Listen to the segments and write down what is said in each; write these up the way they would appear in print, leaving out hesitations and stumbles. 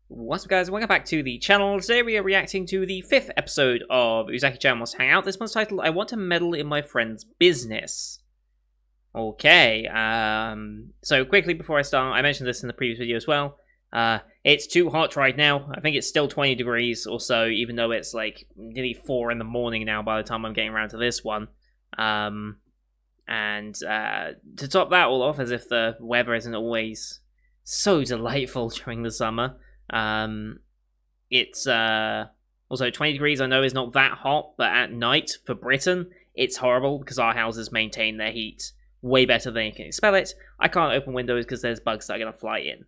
What's up, guys? Welcome back to the channel. Today we are reacting to the 5th episode of Uzaki-chan Must Hang Out. This one's titled, I Want to Meddle in My Friend's Business. Okay, so quickly before I start, I mentioned this in the previous video as well. It's too hot right now. I think it's still 20 degrees or so, even though it's like nearly 4 in the morning now by the time I'm getting around to this one. To top that all off, as if the weather isn't always so delightful during the summer, it's also 20 degrees. I know is not that hot, but at night for Britain, it's horrible because our houses maintain their heat way better than you can expel it. I can't open windows because there's bugs that are going to fly in.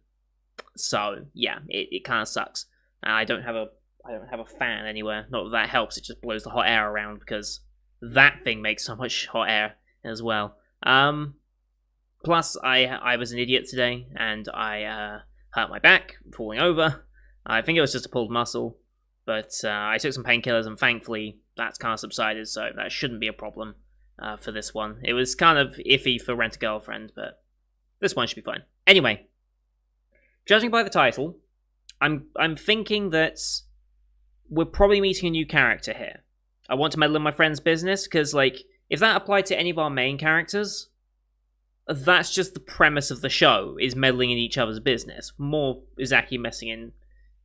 So yeah, it kind of sucks. I don't have a fan anywhere. Not that helps. It just blows the hot air around because that thing makes so much hot air as well. Plus, I was an idiot today, and I hurt my back falling over. I think it was just a pulled muscle, but I took some painkillers, and thankfully that's kind of subsided, so that shouldn't be a problem for this one. It was kind of iffy for Rent-A-Girlfriend, but this one should be fine. Anyway, judging by the title, I'm thinking that we're probably meeting a new character here. I want to meddle in my friend's business, because, like, if that applied to any of our main characters, that's just the premise of the show, is meddling in each other's business. More Uzaki messing in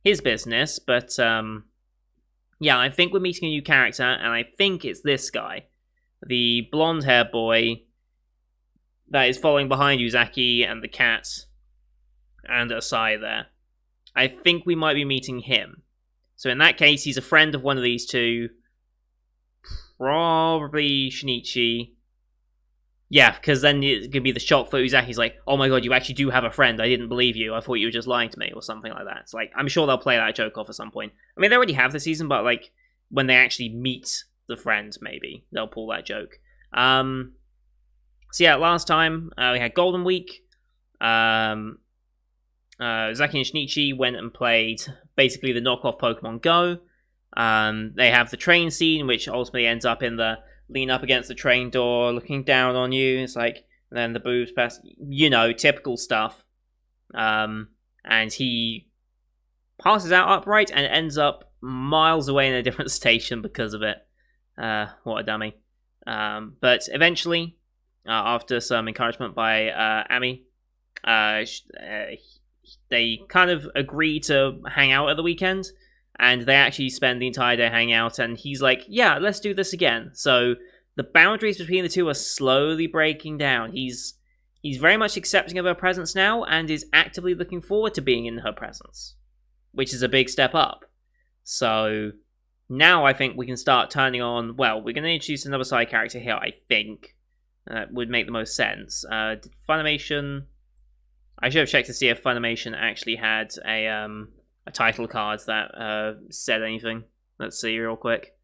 his business, but, yeah, I think we're meeting a new character, and I think it's this guy. The blonde-haired boy that is following behind Uzaki and the cat and Asai there. I think we might be meeting him. So in that case, he's a friend of one of these two. Probably Shinichi. Yeah, because then it's going to be the shock for Uzaki's like, oh my god, you actually do have a friend. I didn't believe you. I thought you were just lying to me, or something like that. It's like, I'm sure they'll play that joke off at some point. I mean, they already have this season, but like, when they actually meet the friend, maybe they'll pull that joke. So yeah, last time we had Golden Week. Uzaki and Shinichi went and played basically the knockoff Pokemon Go. They have the train scene, which ultimately ends up in the lean up against the train door, looking down on you. It's like, and then the boobs pass, you know, typical stuff. And he passes out upright and ends up miles away in a different station because of it. What a dummy. But eventually, after some encouragement by Ami, they kind of agree to hang out at the weekend. And they actually spend the entire day hanging out, and he's like, yeah, let's do this again. So the boundaries between the two are slowly breaking down. He's very much accepting of her presence now, and is actively looking forward to being in her presence, which is a big step up. So now I think we can start turning on, well, we're going to introduce another side character here, I think. Would make the most sense. Did Funimation... I should have checked to see if Funimation actually had a title card that said anything. Let's see real quick.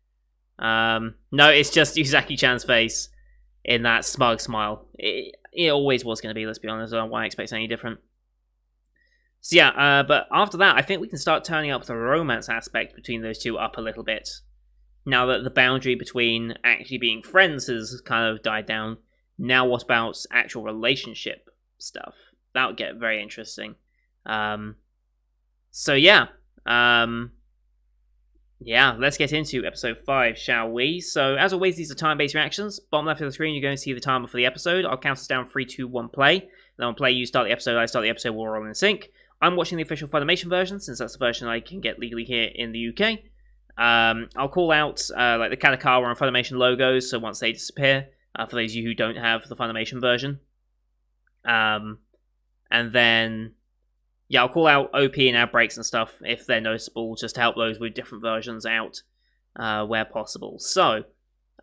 No, it's just Uzaki-chan's face in that smug smile. It always was going to be, let's be honest. I don't want to expect any different. So yeah, but after that, I think we can start turning up the romance aspect between those two up a little bit. Now that the boundary between actually being friends has kind of died down, now what about actual relationship stuff? That would get very interesting. So yeah, let's get into episode 5, shall we? So as always, these are time-based reactions. Bottom left of the screen, you're going to see the timer for the episode. I'll count us down 3, 2, 1, play. Then on play, you start the episode, I start the episode, we'll roll in sync. I'm watching the official Funimation version, since that's the version I can get legally here in the UK. I'll call out like the Kadokawa and Funimation logos, so once they disappear, for those of you who don't have the Funimation version. And then... yeah, I'll call out OP and ad breaks and stuff if they're noticeable, just to help those with different versions out where possible. So,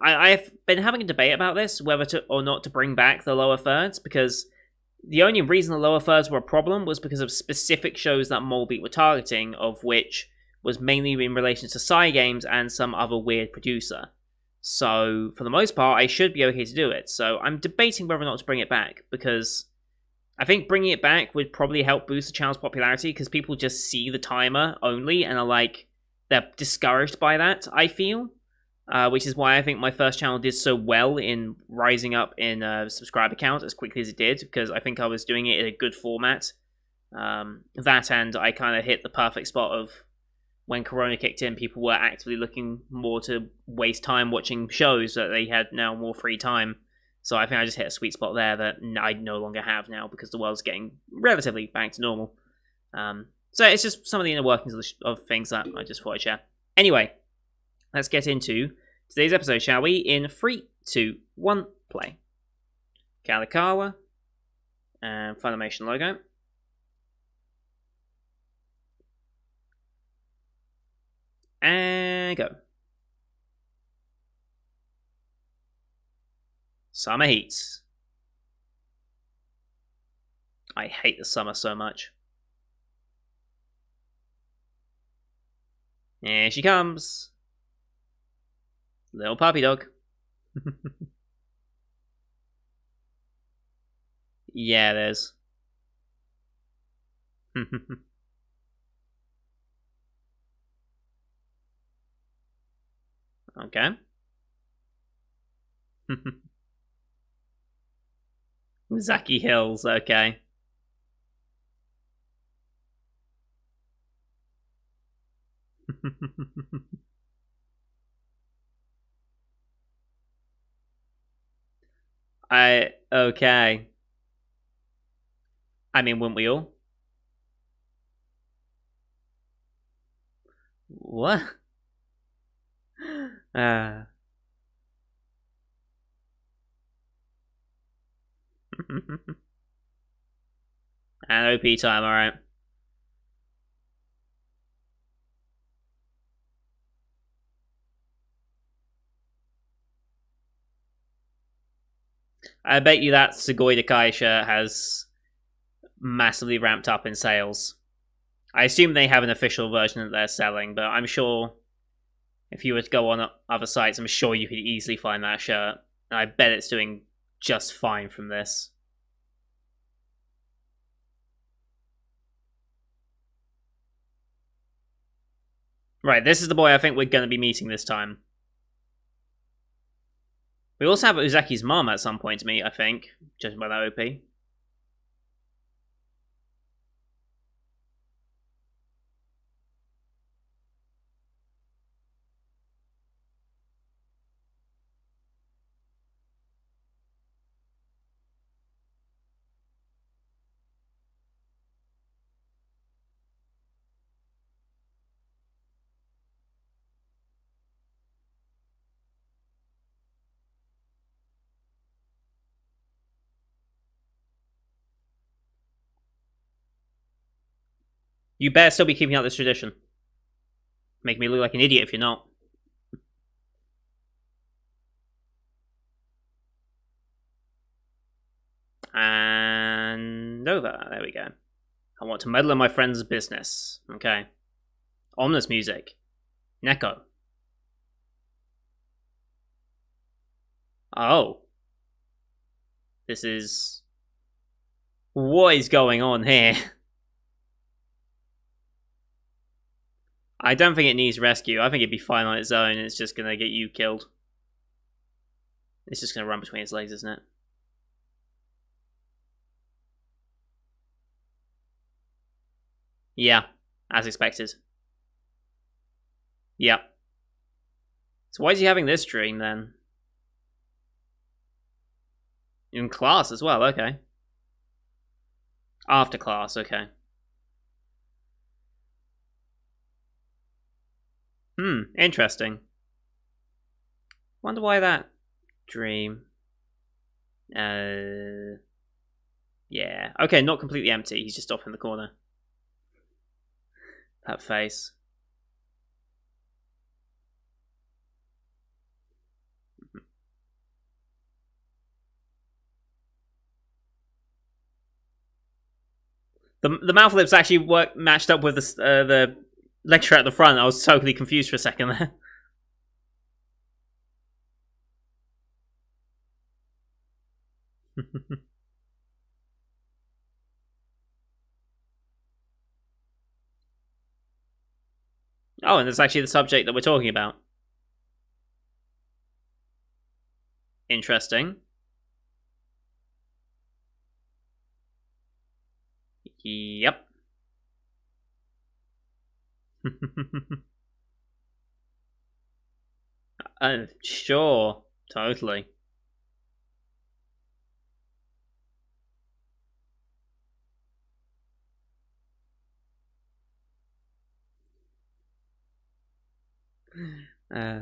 I've been having a debate about this, whether to or not to bring back the lower thirds, because the only reason the lower thirds were a problem was because of specific shows that Molebeat were targeting, of which was mainly in relation to Cygames and some other weird producer. So, for the most part, I should be okay to do it. So, I'm debating whether or not to bring it back, because I think bringing it back would probably help boost the channel's popularity, because people just see the timer only and are like, they're discouraged by that, I feel. Which is why I think my first channel did so well in rising up in subscriber count as quickly as it did, because I think I was doing it in a good format That, and I kind of hit the perfect spot of when Corona kicked in, people were actively looking more to waste time watching shows that they had now more free time. So I think I just hit a sweet spot there that I no longer have now because the world's getting relatively back to normal. So it's just some of the inner workings of things that I just thought I'd share. Anyway, let's get into today's episode, shall we? In 3, 2, 1, play. Kalikawa and Funimation logo. And go. Summer heats. I hate the summer so much. Here she comes. Little puppy dog. Yeah, it is. Okay. Uzaki Hills, okay. Okay. I mean, wouldn't we all? What? And OP time, alright. I bet you that Sugoi Dakai shirt has massively ramped up in sales. I assume they have an official version that they're selling, but I'm sure if you were to go on other sites, I'm sure you could easily find that shirt. And I bet it's doing just fine from this. Right, this is the boy I think we're going to be meeting this time. We also have Uzaki's mom at some point to meet, I think, judging by that OP. You better still be keeping up this tradition. Make me look like an idiot if you're not. And over. There we go. I want to meddle in my friend's business. Okay. Ominous music. Neko. Oh. This is... What is going on here? I don't think it needs rescue. I think it'd be fine on its own. It's just going to get you killed. It's just going to run between its legs, isn't it? Yeah, as expected. Yep. So why is he having this dream then? In class as well, okay. After class, okay. Interesting. Wonder why that dream. Yeah. Okay, not completely empty. He's just off in the corner. That face. The mouth lips actually matched up with the lecturer at the front. I was totally confused for a second there. Oh, and it's actually the subject that we're talking about. Interesting. Yep. Sure. Totally. Uh,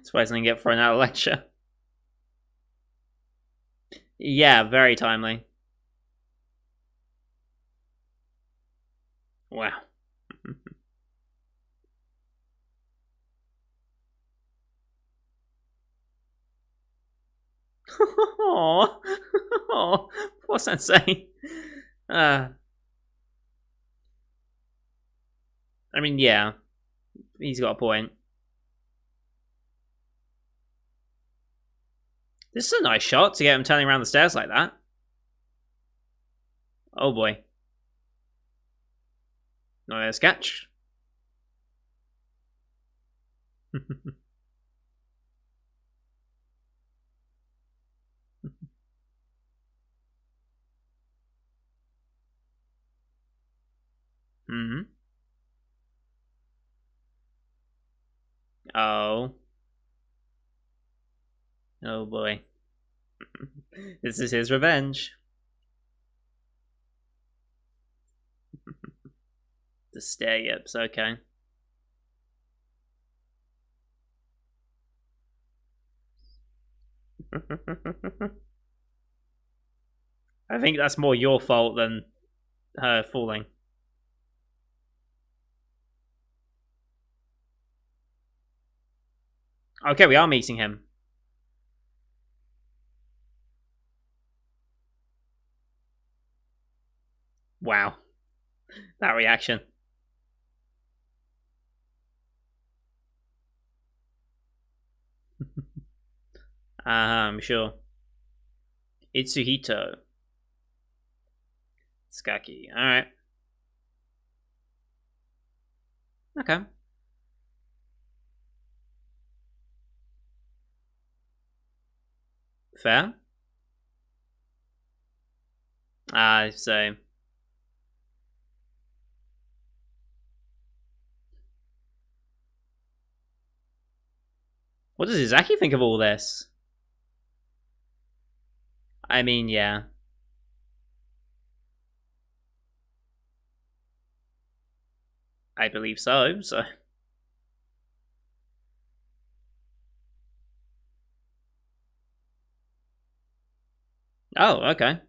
Surprisingly get thrown out of lecture. Yeah, very timely. Wow. Oh, oh, poor Sensei. Uh, I mean, yeah, he's got a point. This is a nice shot to get him turning around the stairs like that. Oh boy. Nice catch. Hmm. Oh. Oh boy. This is his revenge. The stair yips, okay. I think that's more your fault than her falling. Okay, we are meeting him. Wow. That reaction. I'm sure. Itsuhito. Skaki. Alright. Okay. Fair. So what does Uzaki think of all this? I mean, yeah. I believe so, so. Oh, okay.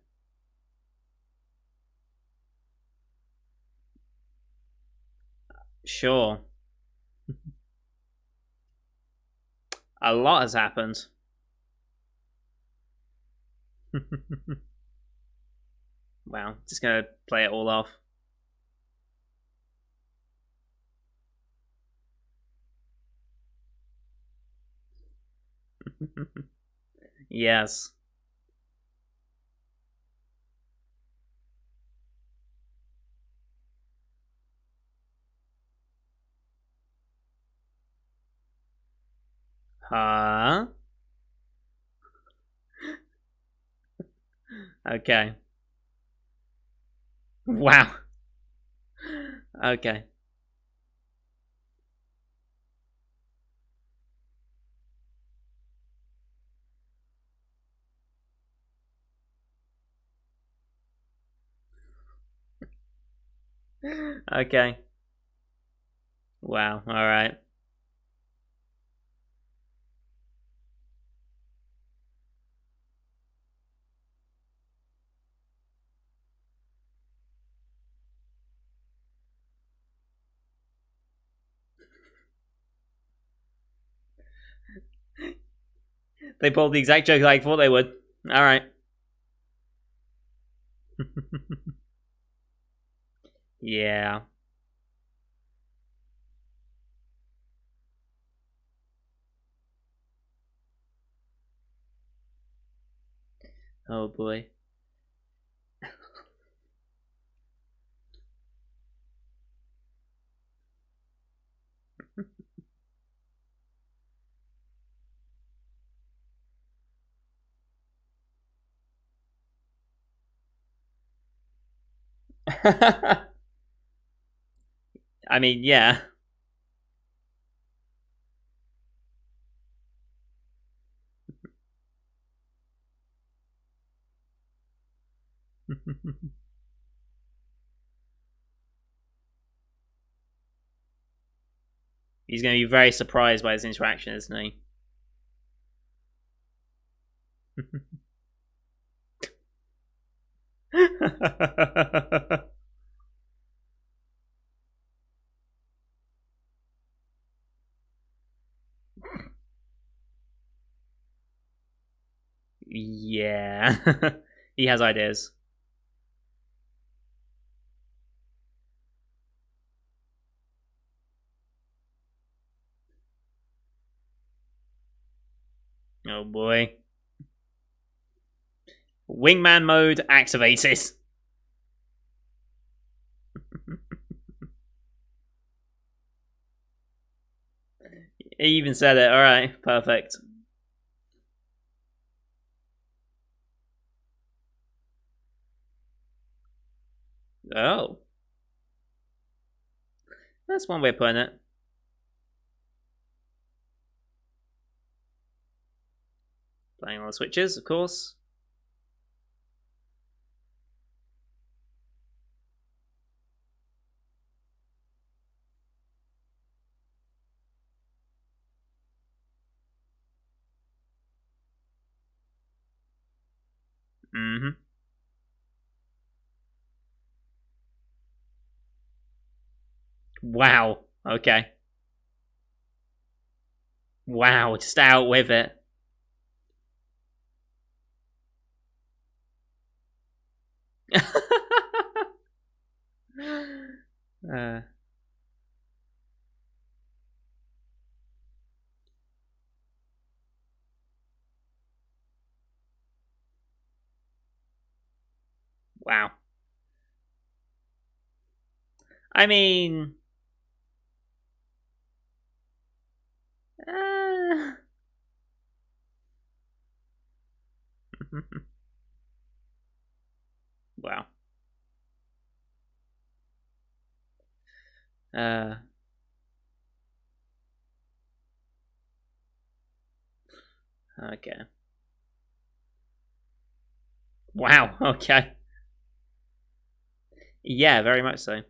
Sure. A lot has happened. Wow, just gonna play it all off. Yes. Huh? Okay. Wow. Okay. Okay. Wow. All right. They pulled the exact joke I thought they would. All right. Yeah. Oh boy. I mean, yeah. He's going to be very surprised by this interaction, isn't he? Yeah. He has ideas. Oh boy. Wingman mode activated. He even said it. Alright, perfect. Oh. That's one way of putting it. Playing all the switches, of course. Mm-hmm. Wow. Okay. Wow, just out with it. uh, wow. I mean, uh... wow. Uh, okay. Wow. Okay. Yeah, very much so.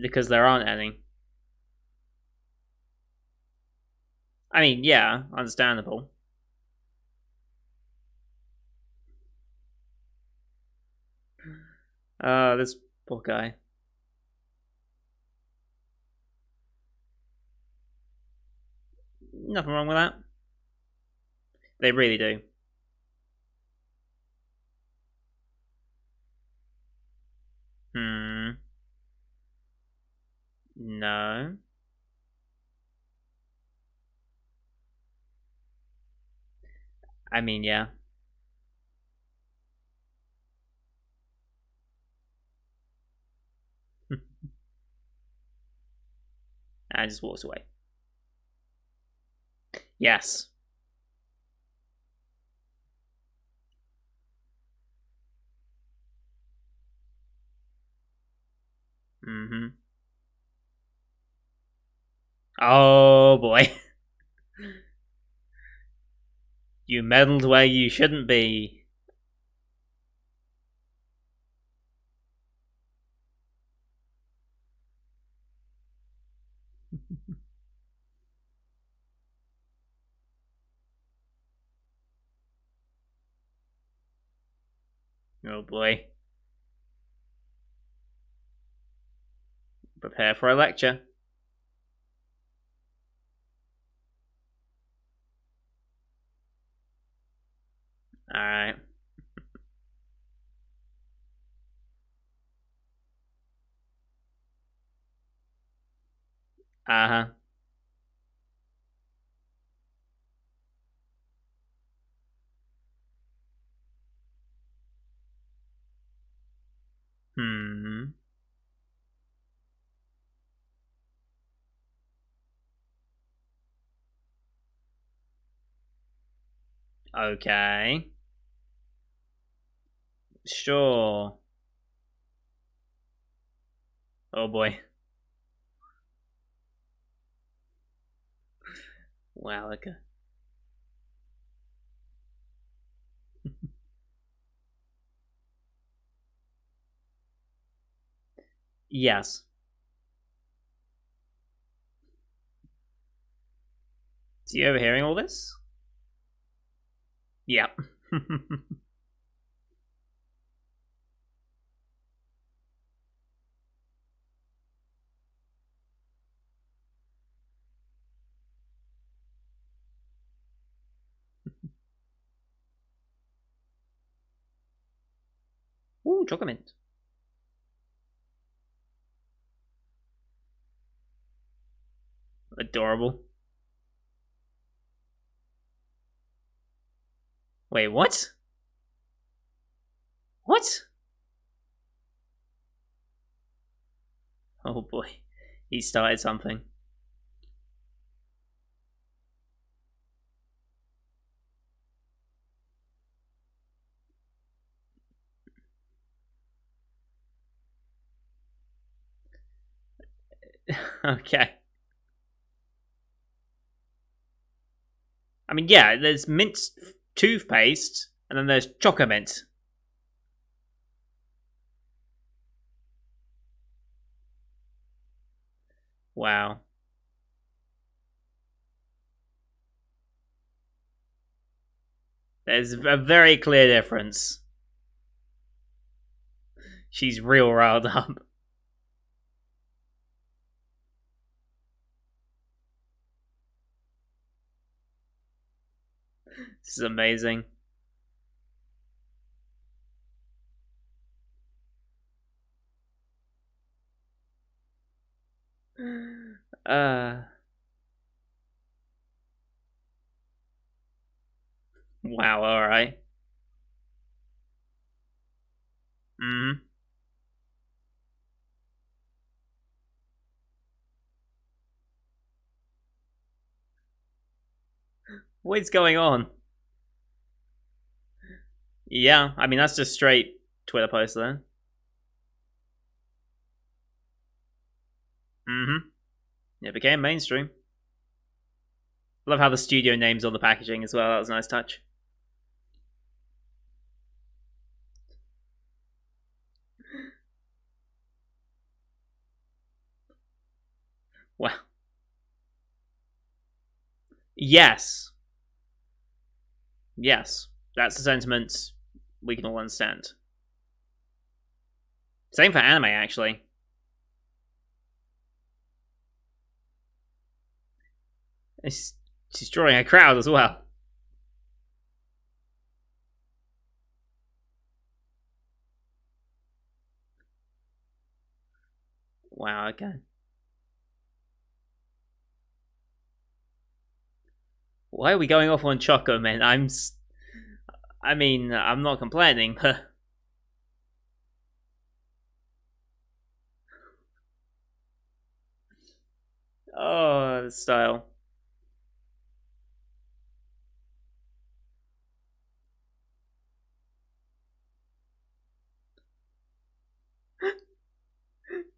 Because there aren't any. I mean, yeah, understandable. This poor guy. Nothing wrong with that. They really do. Hmm. No. I mean, yeah. I just walks away. Yes. Mm-hmm. Oh boy. You meddled where you shouldn't be. Oh boy. Prepare for a lecture. Alright. Uh-huh. Hmm. Okay. Sure. Oh boy. Wow, okay. Yes. Is he overhearing all this? Yep. Ooh, chocolate mint. Adorable. Wait, what? What? Oh boy. He started something. Okay. I mean, yeah, there's mint toothpaste, and then there's chocolate mint. Wow. There's a very clear difference. She's real riled up. This is amazing. Uh, wow, alright. Mm. What is going on? Yeah, I mean, that's just straight Twitter post there. Mm-hmm. It became mainstream. Love how the studio names on the packaging as well. That was a nice touch. Well, yes. Yes. That's the sentiment we can all understand. Same for anime, actually. It's, she's drawing a crowd as well. Wow, okay. Why are we going off on Choco, man? I mean, I'm not complaining, but. Oh, the style.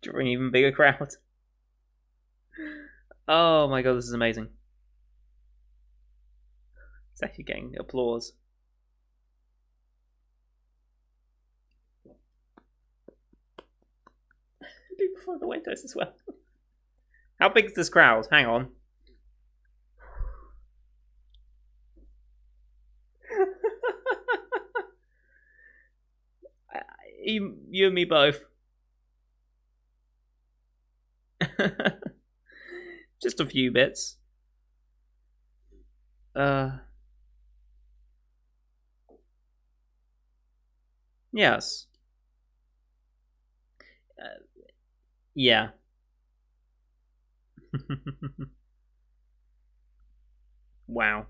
Drawing even bigger crowd. Oh my god, this is amazing. It's actually getting applause. Before the windows as well. How big is this crowd? Hang on. You and me both. Just a few bits. Uh, yes. Yeah. Wow.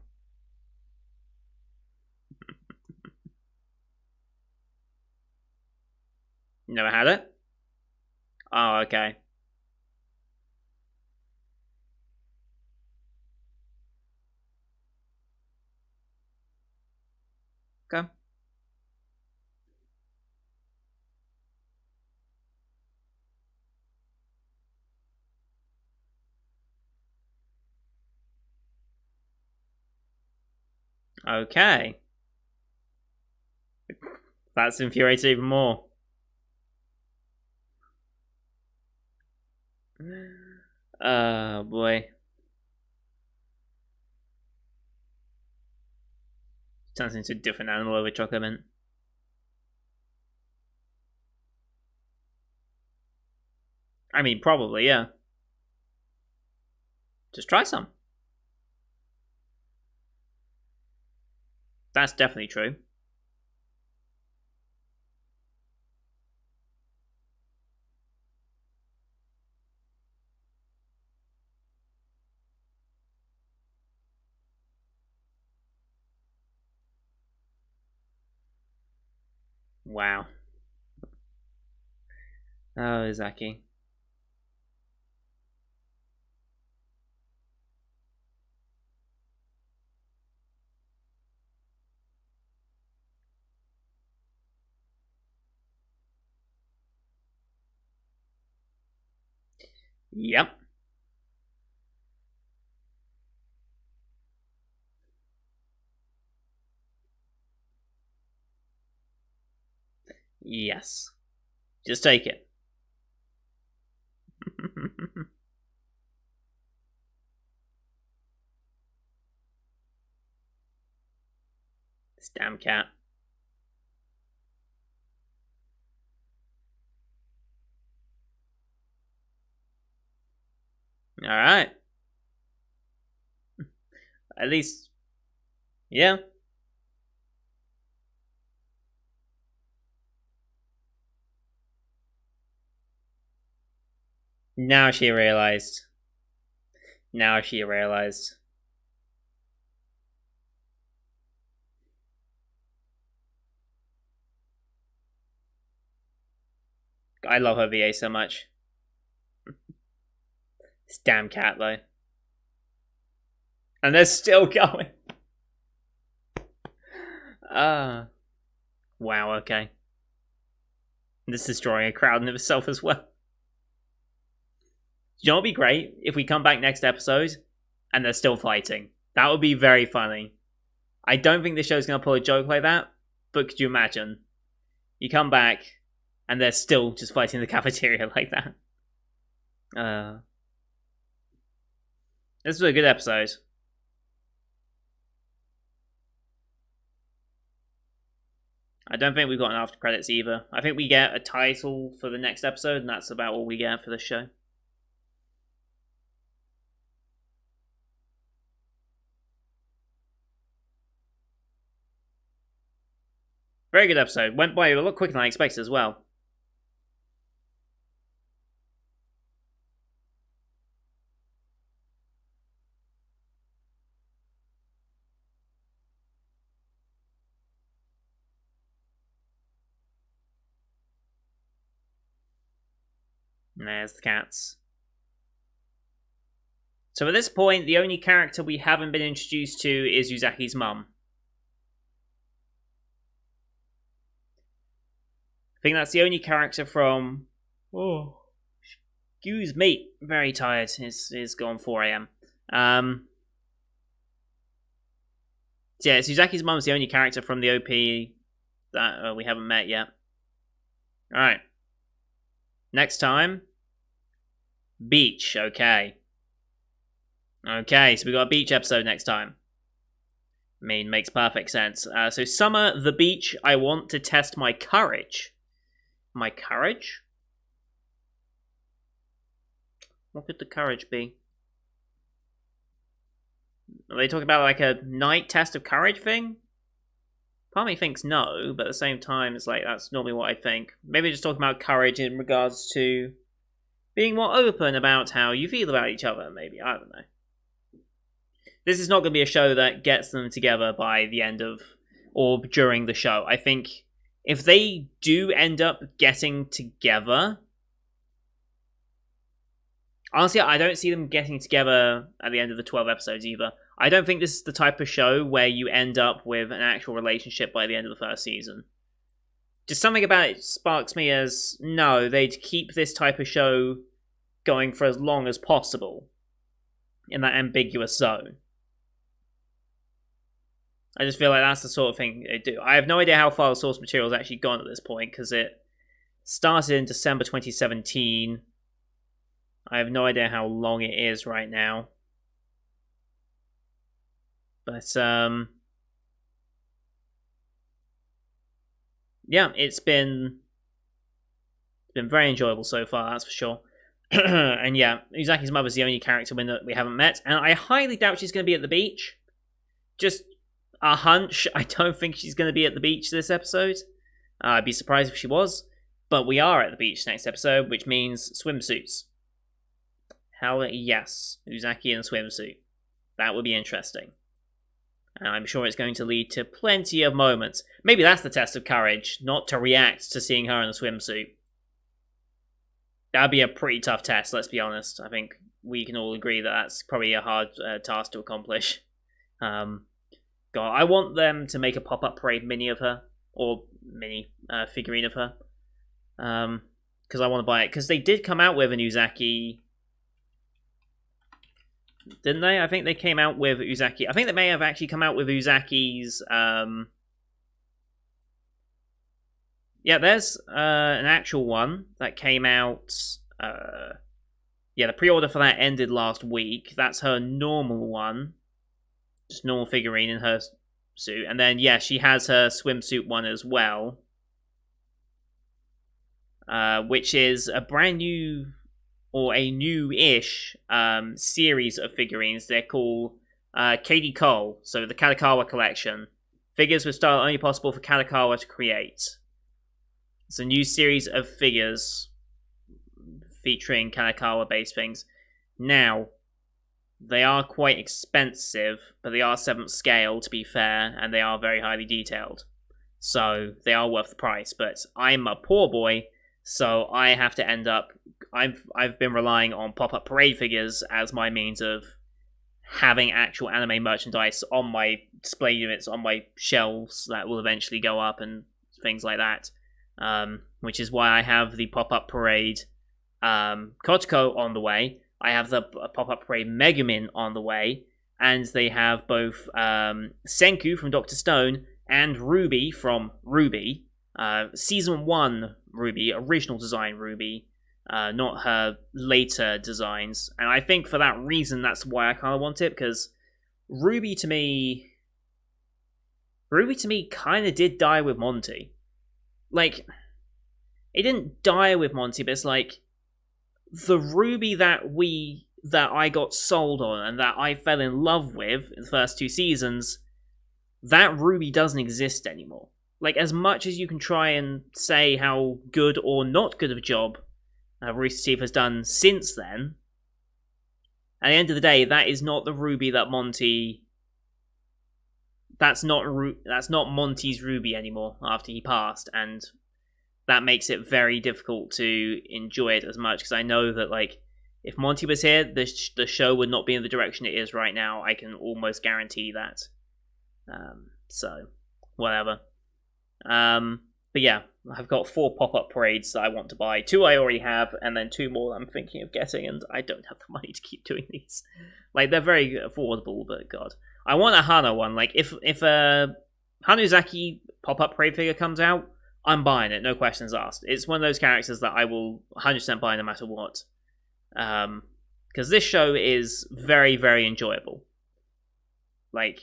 Never had it? Oh, okay. Okay. Okay. That's infuriating even more. Oh, boy. Turns into a different animal over chocolate mint. I mean, probably, yeah. Just try some. That's definitely true. Wow. Oh, Uzaki. Yep. Yes. Just take it. This damn cat. Alright. At least, yeah. Now she realized. Now she realized. I love her VA so much. This damn cat, though. And they're still going. Ah. Wow, okay. This is destroying a crowd in itself as well. You know what would be great? If we come back next episode and they're still fighting. That would be very funny. I don't think the show's going to pull a joke like that, but could you imagine? You come back and they're still just fighting in the cafeteria like that. This was a good episode. I don't think we've got enough credits either. I think we get a title for the next episode, and that's about all we get for the show. Very good episode. Went by a lot quicker than I expected as well. And there's the cats. So at this point, the only character we haven't been introduced to is Uzaki's mum. I think that's the only character from... Oh. Excuse me. Very tired. It's gone 4 a.m. Yeah, Uzaki's mum's the only character from the OP that we haven't met yet. Alright. Next time. Beach. Okay. Okay, so we got a beach episode next time. I mean, makes perfect sense. So Summer, the beach, I want to test my courage. My courage? What could the courage be? Are they talking about like a night test of courage thing? Part of me thinks no, but at the same time, it's like that's normally what I think. Maybe just talking about courage in regards to being more open about how you feel about each other, maybe. I don't know. This is not going to be a show that gets them together by the end of or during the show. I think if they do end up getting together, honestly, I don't see them getting together at the end of the 12 episodes either. I don't think this is the type of show where you end up with an actual relationship by the end of the first season. Just something about it sparks me as, no, they'd keep this type of show going for as long as possible in that ambiguous zone. I just feel like that's the sort of thing they do. I have no idea how far the source material has actually gone at this point, because it started in December 2017. I have no idea how long it is right now. But, yeah, it's been very enjoyable so far, that's for sure. And yeah, Uzaki's mother's the only character we haven't met, and I highly doubt she's going to be at the beach. Just a hunch. I don't think she's going to be at the beach this episode. I'd be surprised if she was. But we are at the beach next episode, which means swimsuits. Hell yes, Uzaki in a swimsuit. That would be interesting. And I'm sure it's going to lead to plenty of moments. Maybe that's the test of courage, not to react to seeing her in a swimsuit. That'd be a pretty tough test, let's be honest. I think we can all agree that that's probably a hard task to accomplish. God, I want them to make a pop-up parade mini of her, or mini figurine of her. Because I want to buy it. Because they did come out with an Uzaki, didn't they? I think they came out with Uzaki. I think they may have actually come out with Uzaki's. Yeah, there's an actual one that came out. Yeah, the pre-order for that ended last week. That's her normal one. Just normal figurine in her suit. And then, yeah, she has her swimsuit one as well. Which is a brand new, or a new-ish, series of figurines. They're called Katie Cole. So the Kadakawa collection. Figures with style only possible for Kadakawa to create. It's a new series of figures featuring Kanakawa-based things. Now, they are quite expensive, but they are 7th scale, to be fair, and they are very highly detailed. So, they are worth the price, but I'm a poor boy, so I have to end up... I've been relying on pop-up parade figures as my means of having actual anime merchandise on my display units, on my shelves that will eventually go up and things like that. Which is why I have the pop-up parade Kotoko on the way. I have the pop-up parade Megumin on the way, and they have both Senku from Dr. Stone and Ruby from Ruby. Season 1 Ruby, original design Ruby, not her later designs. And I think for that reason, that's why I kind of want it, because Ruby to me kind of did die with Monty. Like, it didn't die with Monty, but it's like the Ruby that I got sold on and that I fell in love with in the first 2 seasons, that Ruby doesn't exist anymore. Like, as much as you can try and say how good or not good of a job Rooster Teeth has done since then, at the end of the day, that is not the Ruby that Monty... That's not Monty's Ruby anymore after he passed, and that makes it very difficult to enjoy it as much, because I know that, like, if Monty was here, the show would not be in the direction it is right now. I can almost guarantee that. So, whatever. But yeah, I've got 4 pop-up parades that I want to buy. 2 I already have, and then 2 more that I'm thinking of getting, and I don't have the money to keep doing these. Like, they're very affordable, but God. I want a Hana one. Like, if a Hanuzaki pop-up parade figure comes out, I'm buying it, no questions asked. It's one of those characters that I will 100% buy no matter what. Because this show is very, very enjoyable. Like,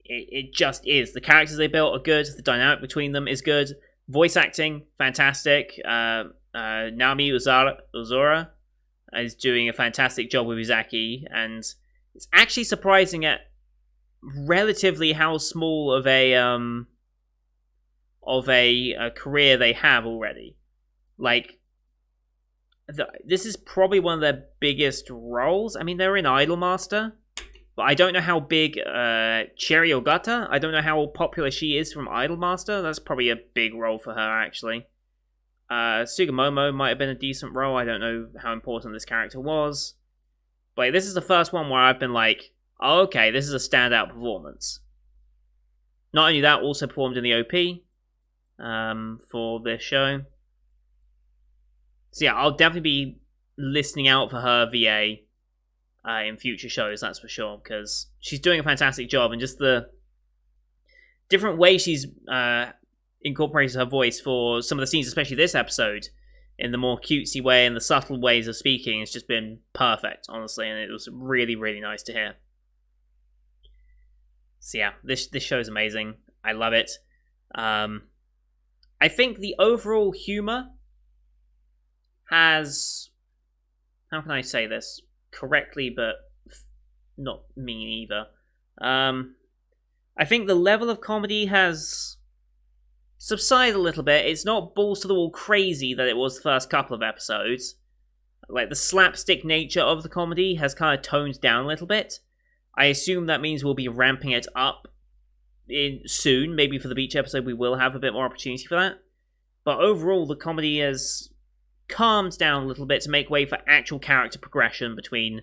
it just is. The characters they built are good, the dynamic between them is good. Voice acting, fantastic. Naomi Uzora is doing a fantastic job with Uzaki, and it's actually surprising at relatively how small of a career they have already. Like, this is probably one of their biggest roles. I mean, they're in Idolmaster, but I don't know how big Cherry Ogata, I don't know how popular she is from Idolmaster. That's probably a big role for her, actually. Sugimomo might have been a decent role. I don't know how important this character was. But this is the first one where I've been like, oh, okay, this is a standout performance. Not only that, also performed in the OP for this show. So yeah, I'll definitely be listening out for her VA in future shows, that's for sure, because she's doing a fantastic job, and just the different way she's incorporated her voice for some of the scenes, especially this episode, in the more cutesy way and the subtle ways of speaking. It's just been perfect, honestly, and it was really, really nice to hear. So yeah, this show's amazing. I love it. I think the overall humor has, how can I say this correctly, but not mean either. I think the level of comedy has subsided a little bit. It's not balls to the wall crazy that it was the first couple of episodes. Like, the slapstick nature of the comedy has kind of toned down a little bit. I assume that means we'll be ramping it up soon. Maybe for the beach episode we will have a bit more opportunity for that. But overall, the comedy has calmed down a little bit to make way for actual character progression between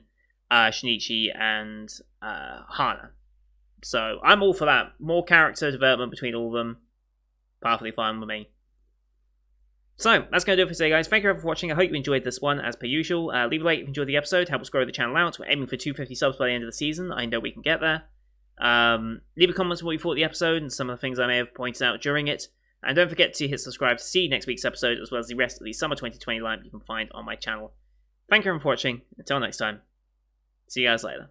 Shinichi and Hana. So I'm all for that. More character development between all of them. Perfectly fine with me. So, that's going to do it for today, guys. Thank you for watching. I hope you enjoyed this one, as per usual. Leave a like if you enjoyed the episode. Help us grow the channel out. We're aiming for 250 subs by the end of the season. I know we can get there. Leave a comment on what you thought of the episode and some of the things I may have pointed out during it. And don't forget to hit subscribe to see next week's episode, as well as the rest of the Summer 2020 lineup you can find on my channel. Thank you for watching. Until next time. See you guys later.